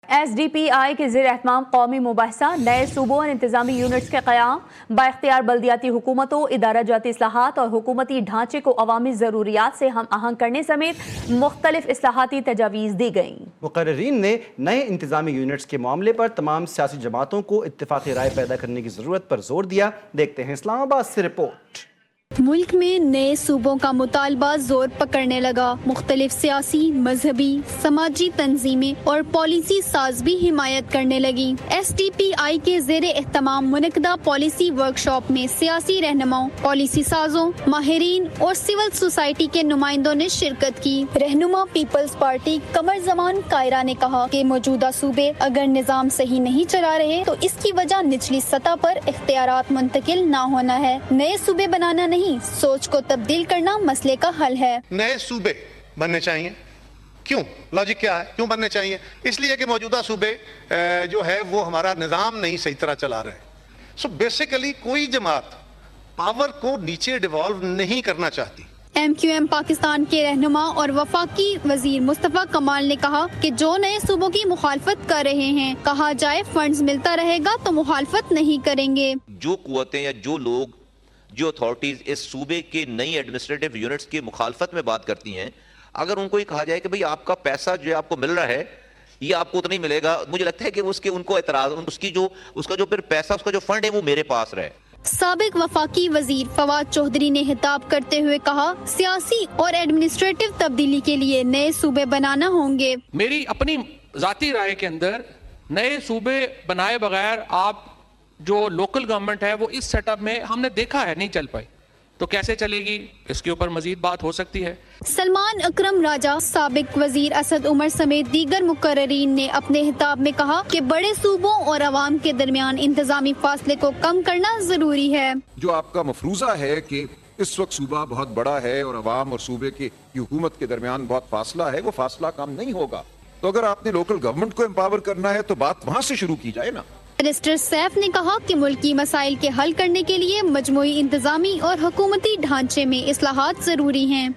S D P آئی کے زیر اہتمام قومی مباحثہ، نئے صوبوں اور انتظامی یونٹس کے قیام، بااختیار بلدیاتی حکومتوں، ادارہ جاتی اصلاحات اور حکومتی ڈھانچے کو عوامی ضروریات سے ہم آہنگ کرنے سمیت مختلف اصلاحاتی تجاویز دی گئیں۔ مقررین نے نئے انتظامی یونٹس کے معاملے پر تمام سیاسی جماعتوں کو اتفاقی رائے پیدا کرنے کی ضرورت پر زور دیا۔ دیکھتے ہیں اسلام آباد سے رپورٹ۔ ملک میں نئے صوبوں کا مطالبہ زور پکڑنے لگا۔ مختلف سیاسی، مذہبی، سماجی تنظیمیں اور پالیسی ساز بھی حمایت کرنے لگیں۔ ایس ڈی پی آئی کے زیر اہتمام منعقدہ پالیسی ورکشاپ میں سیاسی رہنماؤں، پالیسی سازوں، ماہرین اور سول سوسائٹی کے نمائندوں نے شرکت کی۔ رہنما پیپلز پارٹی قمر زمان قائرہ نے کہا کہ موجودہ صوبے اگر نظام صحیح نہیں چلا رہے تو اس کی وجہ نچلی سطح پر اختیارات منتقل نہ ہونا ہے۔ نئے صوبے بنانا نہیں، سوچ کو تبدیل کرنا مسئلے کا حل ہے۔ نئے صوبے بننے چاہیے۔ کیوں؟ لاجک کیا ہے؟ کیوں بننے چاہیے؟ اس لیے کہ موجودہ صوبے جو ہے وہ ہمارا نظام نہیں صحیح طرح چلا رہے۔ سو بیسیکلی کوئی جماعت پاور کو نیچے ڈیوالو نہیں کرنا چاہتی۔ ایم کیو ایم پاکستان کے رہنما اور وفاقی وزیر مصطفیٰ کمال نے کہا کہ جو نئے صوبوں کی مخالفت کر رہے ہیں، کہا جائے فنڈز ملتا رہے گا تو مخالفت نہیں کریں گے۔ جو قوتیں یا جو لوگ، جو اتھارٹیز اس صوبے کے نئی ایڈمنسٹریٹو یونٹس کی مخالفت میں بات کرتی ہیں، اگر ان کو یہ کہا جائے کہ بھئی آپ کا پیسہ جو آپ کو مل رہا ہے یہ آپ کو اتنا ہی ملے گا، مجھے لگتا ہے کہ ان کو اعتراض، اس کا جو پھر پیسہ، اس کا جو فنڈ ہے وہ میرے پاس رہے۔ سابق وفاقی وزیر فواد چودھری نے خطاب کرتے ہوئے کہا سیاسی اور ایڈمنسٹریٹو تبدیلی کے لیے نئے صوبے بنانا ہوں گے۔ میری اپنی ذاتی رائے کے اندر نئے صوبے بنائے بغیر آپ جو لوکل گورنمنٹ ہے وہ اس سیٹ اپ میں ہم نے دیکھا ہے نہیں چل پائی، تو کیسے چلے گی؟ اس کے اوپر مزید بات ہو سکتی ہے۔ سلمان اکرم راجہ، سابق وزیر اسد عمر سمیت دیگر مقررین نے اپنے خطاب میں کہا کہ بڑے صوبوں اور عوام کے درمیان انتظامی فاصلے کو کم کرنا ضروری ہے۔ جو آپ کا مفروضہ ہے کہ اس وقت صوبہ بہت بڑا ہے اور عوام اور صوبے کی حکومت کے درمیان بہت فاصلہ ہے، وہ فاصلہ کم نہیں ہوگا۔ تو اگر آپ نے لوکل گورنمنٹ کو امپاور کرنا ہے تو بات وہاں سے شروع کی جائے نا۔ منسٹر سیف نے کہا کہ ملکی مسائل کے حل کرنے کے لیے مجموعی انتظامی اور حکومتی ڈھانچے میں اصلاحات ضروری ہیں۔